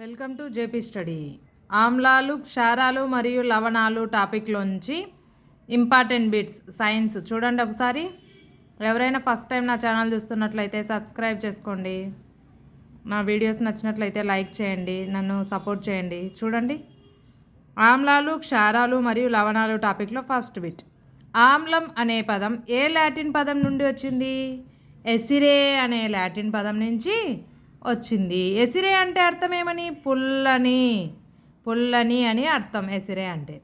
Welcome to JP study. ఆమ్లాలు, క్షారాలు మరియు లవణాలు టాపిక్లోంచి ఇంపార్టెంట్ బిట్స్ సైన్స్ చూడండి ఒకసారి. ఎవరైనా ఫస్ట్ టైం నా ఛానల్ చూస్తున్నట్లయితే సబ్స్క్రైబ్ చేసుకోండి. నా వీడియోస్ నచ్చినట్లయితే లైక్ చేయండి, నన్ను సపోర్ట్ చేయండి. చూడండి, ఆమ్లాలు, క్షారాలు మరియు లవణాలు టాపిక్లో ఫస్ట్ బిట్. ఆమ్లం అనే పదం ఏ లాటిన్ పదం నుండి వచ్చింది? ఎసిరే అనే లాటిన్ పదం నుంచి వచ్చింది. ఎసిరే అంటే అర్థం ఏమని? పుల్లని అని అర్థం ఎసిరే అంటే.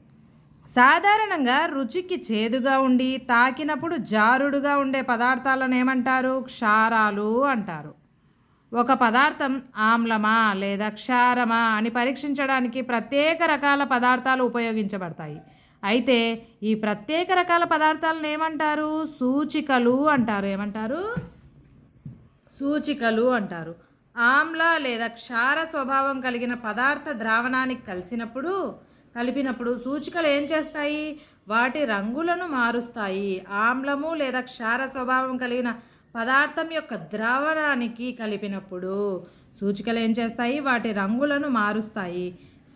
సాధారణంగా రుచికి చేదుగా ఉండి తాకినప్పుడు జారుడుగా ఉండే పదార్థాలను ఏమంటారు? క్షారాలు అంటారు. ఒక పదార్థం ఆమ్లమా లేదా క్షారమా అని పరీక్షించడానికి ప్రత్యేక రకాల పదార్థాలు ఉపయోగించబడతాయి. అయితే ఈ ప్రత్యేక రకాల పదార్థాలను ఏమంటారు? సూచికలు అంటారు. ఏమంటారు? సూచికలు అంటారు. ఆమ్ల లేదా క్షార స్వభావం కలిగిన పదార్థ ద్రావణానికి కలిపినప్పుడు సూచికలు ఏం చేస్తాయి? వాటి రంగులను మారుస్తాయి. ఆమ్లము లేదా క్షార స్వభావం కలిగిన పదార్థం యొక్క ద్రావణానికి కలిపినప్పుడు సూచికలు ఏం చేస్తాయి? వాటి రంగులను మారుస్తాయి.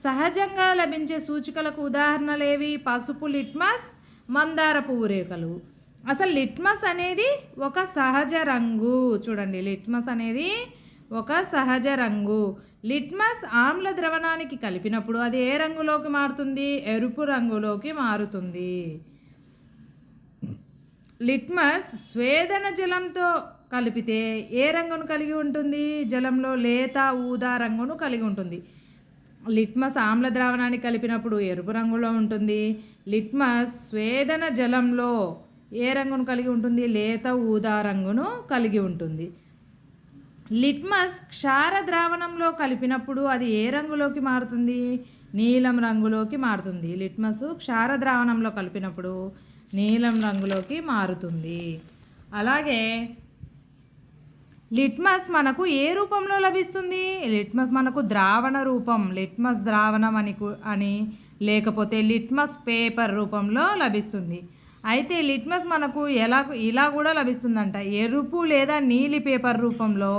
సహజంగా లభించే సూచికలకు ఉదాహరణలేవి? పసుపు, లిట్మస్, మందార పువ్వు రేఖలు. అసలు లిట్మస్ అనేది ఒక సహజ రంగు. చూడండి, లిట్మస్ అనేది ఒక సహజ రంగు. లిట్మస్ ఆమ్ల ద్రవణానికి కలిపినప్పుడు అది ఏ రంగులోకి మారుతుంది? ఎరుపు రంగులోకి మారుతుంది. లిట్మస్ స్వేదన జలంతో కలిపితే ఏ రంగును కలిగి ఉంటుంది? జలంలో లేత ఊదా రంగును కలిగి ఉంటుంది. లిట్మస్ ఆమ్ల ద్రావణానికి కలిపినప్పుడు ఎరుపు రంగులో ఉంటుంది. లిట్మస్ స్వేదన జలంలో ఏ రంగును కలిగి ఉంటుంది? లేత ఊదా రంగును కలిగి ఉంటుంది. లిట్మస్ క్షార ద్రావణంలో కలిపినప్పుడు అది ఏ రంగులోకి మారుతుంది? నీలం రంగులోకి మారుతుంది. లిట్మస్ క్షార ద్రావణంలో కలిపినప్పుడు నీలం రంగులోకి మారుతుంది. అలాగే లిట్మస్ మనకు ఏ రూపంలో లభిస్తుంది? లిట్మస్ మనకు ద్రావణ రూపం, లిట్మస్ ద్రావణం అని లేకపోతే లిట్మస్ పేపర్ రూపంలో లభిస్తుంది. అయితే లిట్మస్ మనకు ఇలా కూడా లభిస్తుందంట. ఎరుపు లేదా నీలి పేపర్ రూపంలో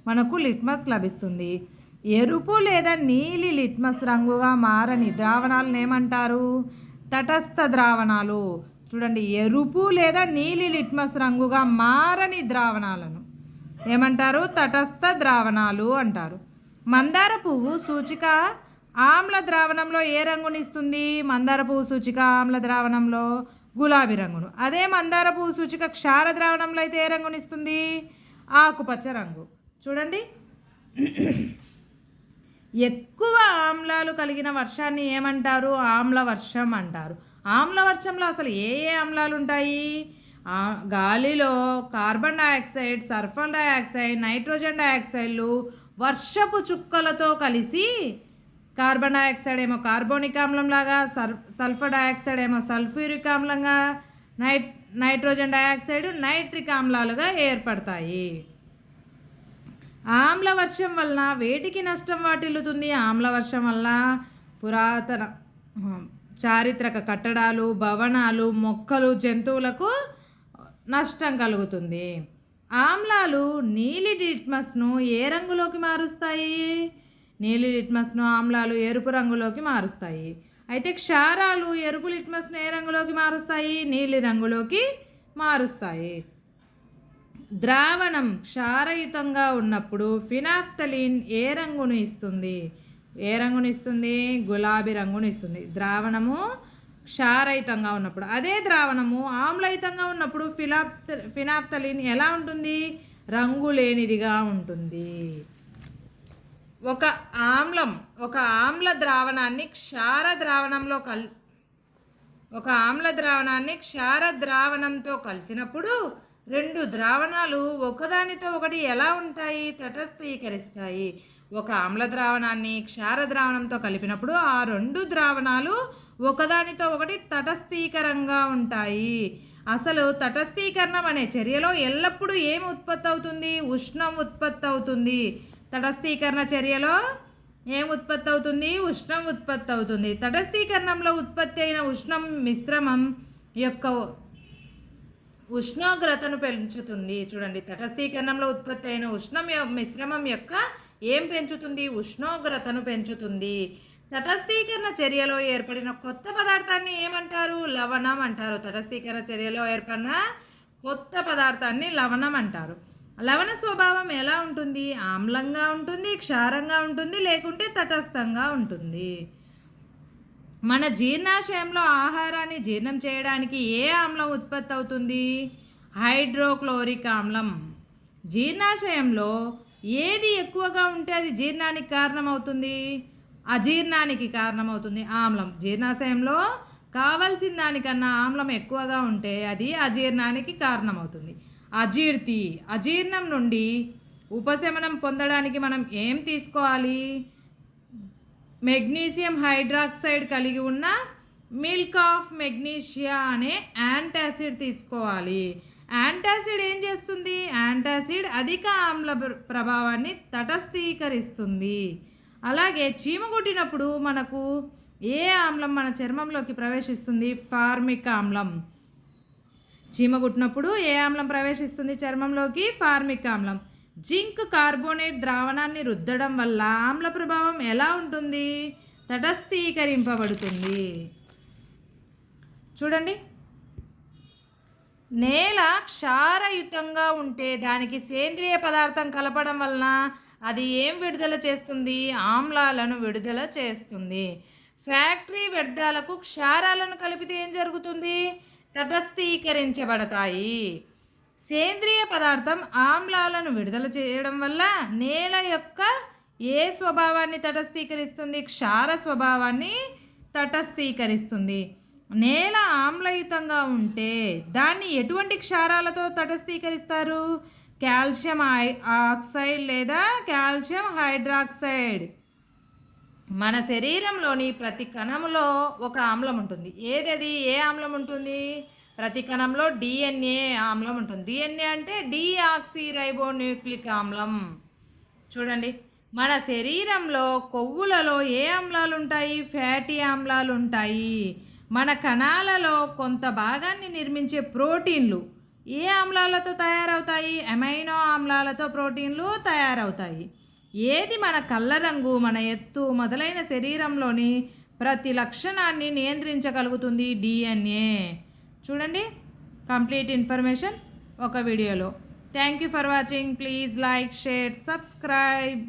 మనకు లిట్మస్ లభిస్తుంది. ఎరుపు లేదా నీలి లిట్మస్ రంగుగా మారని ద్రావణాలను ఏమంటారు? తటస్థ ద్రావణాలు. చూడండి, ఎరుపు లేదా నీలి లిట్మస్ రంగుగా మారని ద్రావణాలను ఏమంటారు? తటస్థ ద్రావణాలు అంటారు. మందార పువ్వు సూచిక ఆమ్ల ద్రావణంలో ఏ రంగునిస్తుంది? మందార పువ్వు సూచిక ఆమ్ల ద్రావణంలో గులాబీ రంగును. అదే మందార పువ్వు సూచిక క్షార ద్రావణంలో అయితే ఏ రంగునిస్తుంది? ఆకుపచ్చ రంగు. చూడండి, ఎక్కువ ఆమ్లాలు కలిగిన వర్షాన్ని ఏమంటారు? ఆమ్ల వర్షం అంటారు. ఆమ్ల వర్షంలో అసలు ఏ ఆమ్లాలు ఉంటాయి? గాలిలో carbon dioxide, sulphur dioxide, nitrogen డైఆక్సైడ్లు వర్షపు చుక్కలతో కలిసి, కార్బన్ డైఆక్సైడ్ ఏమో కార్బోనిక్ ఆమ్లం లాగా, సల్ఫర్ డైఆక్సైడ్ ఏమో సల్ఫ్యూరిక్ ఆమ్లంగా, నైట్రోజన్ డైఆక్సైడ్ నైట్రిక్ ఆమ్లాలుగా ఏర్పడతాయి. ఆమ్ల వర్షం వలన వేటికి నష్టం వాటిల్లుతుంది? ఆమ్ల వర్షం వల్ల పురాతన చారిత్రక కట్టడాలు, భవనాలు, మొక్కలు, జంతువులకు నష్టం కలుగుతుంది. ఆమ్లాలు నీలి లిట్మస్ను ఏ రంగులోకి మారుస్తాయి? నీలి లిట్మస్ను ఆమ్లాలు ఎరుపు రంగులోకి మారుస్తాయి. అయితే క్షారాలు ఎరుపు లిట్మస్ను ఏ రంగులోకి మారుస్తాయి? నీలి రంగులోకి మారుస్తాయి. ద్రావణం క్షారయుతంగా ఉన్నప్పుడు ఫినాఫ్థలిన్ ఏ రంగును ఇస్తుంది? ఏ రంగును ఇస్తుంది? గులాబీ రంగును ఇస్తుంది. ద్రావణము క్షారయుతంగా ఉన్నప్పుడు. అదే ద్రావణము ఆమ్లయుతంగా ఉన్నప్పుడు ఫినాఫ్థలిన్ ఎలా ఉంటుంది? రంగు లేనిదిగా ఉంటుంది. ఒక ఆమ్ల ద్రావణాన్ని క్షార ద్రావణంతో కలిసినప్పుడు రెండు ద్రావణాలు ఒకదానితో ఒకటి ఎలా ఉంటాయి? తటస్థీకరిస్తాయి. ఒక ఆమ్ల ద్రావణాన్ని క్షార ద్రావణంతో కలిపినప్పుడు ఆ రెండు ద్రావణాలు ఒకదానితో ఒకటి తటస్థీకరంగా ఉంటాయి. అసలు తటస్థీకరణం అనే చర్యలో ఎల్లప్పుడూ ఏమి ఉత్పత్తి అవుతుంది? ఉష్ణం ఉత్పత్తి అవుతుంది. తటస్థీకరణ చర్యలో ఏం ఉత్పత్తి అవుతుంది? ఉష్ణం ఉత్పత్తి అవుతుంది. తటస్థీకరణంలో ఉత్పత్తి అయిన ఉష్ణం మిశ్రమం యొక్క ఉష్ణోగ్రతను పెంచుతుంది. చూడండి, తటస్థీకరణంలో ఉత్పత్తి అయిన మిశ్రమం యొక్క ఏం పెంచుతుంది? ఉష్ణోగ్రతను పెంచుతుంది. తటస్థీకరణ చర్యలో ఏర్పడిన కొత్త పదార్థాన్ని ఏమంటారు? లవణం అంటారు. తటస్థీకరణ చర్యలో ఏర్పడిన కొత్త పదార్థాన్ని లవణం అంటారు. లవణ స్వభావం ఎలా ఉంటుంది? ఆమ్లంగా ఉంటుంది, క్షారంగా ఉంటుంది, లేకుంటే తటస్థంగా ఉంటుంది. మన జీర్ణాశయంలో ఆహారాన్ని జీర్ణం చేయడానికి ఏ ఆమ్లం ఉత్పత్తి అవుతుంది? హైడ్రోక్లోరిక్ ఆమ్లం. జీర్ణాశయంలో ఏది ఎక్కువగా ఉంటే అది జీర్ణానికి కారణమవుతుంది? అజీర్ణానికి కారణమవుతుంది ఆమ్లం. జీర్ణాశయంలో కావలసిన దానికన్నా ఆమ్లం ఎక్కువగా ఉంటే అది అజీర్ణానికి కారణమవుతుంది. అజీర్తి. అజీర్ణం నుండి ఉపశమనం పొందడానికి మనం ఏం తీసుకోవాలి? మెగ్నీషియం హైడ్రాక్సైడ్ కలిగి ఉన్న మిల్క్ ఆఫ్ మెగ్నీషియా అనే యాంటాసిడ్ తీసుకోవాలి. యాంటాసిడ్ ఏం చేస్తుంది? యాంటాసిడ్ అధిక ఆమ్ల ప్రభావాన్ని తటస్థీకరిస్తుంది. అలాగే చీమ కుట్టినప్పుడు మనకు ఏ ఆమ్లం మన చర్మంలోకి ప్రవేశిస్తుంది? ఫార్మిక్ ఆమ్లం. చీమ కుట్టినప్పుడు ఏ ఆమ్లం ప్రవేశిస్తుంది చర్మంలోకి? ఫార్మిక్ ఆమ్లం. జింక్ కార్బోనేట్ ద్రావణాన్ని రుద్దడం వల్ల ఆమ్ల ప్రభావం ఎలా ఉంటుంది? తటస్థీకరింపబడుతుంది. చూడండి, నేల క్షారయుతంగా ఉంటే దానికి సేంద్రియ పదార్థం కలపడం వలన అది ఏం విడుదల చేస్తుంది? ఆమ్లాలను విడుదల చేస్తుంది. ఫ్యాక్టరీ వ్యర్థాలకు క్షారాలను కలిపితే ఏం జరుగుతుంది? తటస్థీకరించబడతాయి. సేంద్రియ పదార్థం ఆమ్లాలను విడుదల చేయడం వల్ల నేల యొక్క ఏ స్వభావాన్ని తటస్థీకరిస్తుంది? క్షార స్వభావాన్ని తటస్థీకరిస్తుంది. నేల ఆమ్లయుతంగా ఉంటే దాన్ని ఎటువంటి క్షారాలతో తటస్థీకరిస్తారు? కాల్షియం ఆక్సైడ్ లేదా కాల్షియం హైడ్రాక్సైడ్. మన శరీరంలోని ప్రతి కణములో ఒక ఆమ్లం ఉంటుంది. ఏదది? ఏ ఆమ్లం ఉంటుంది? ప్రతి కణంలో డిఎన్ఏ ఆమ్లం ఉంటుంది. డిఎన్ఏ అంటే డీఆక్సీరైబోన్యూక్లిక్ ఆమ్లం. చూడండి, మన శరీరంలో కొవ్వులలో ఏ ఆమ్లాలు ఉంటాయి? ఫ్యాటీ ఆమ్లాలు ఉంటాయి. మన కణాలలో కొంత భాగాన్ని నిర్మించే ప్రోటీన్లు ఏ ఆమ్లాలతో తయారవుతాయి? అమైనో ఆమ్లాలతో ప్రోటీన్లు తయారవుతాయి. ఏది మన కళ్ళ రంగు, మన ఎత్తు మొదలైన శరీరంలోని ప్రతి లక్షణాన్ని నియంత్రించగలుగుతుంది? డిఎన్ఏ. చూడండి, కంప్లీట్ ఇన్ఫర్మేషన్ ఒక వీడియోలో. Thank you for watching. Please like, share, subscribe.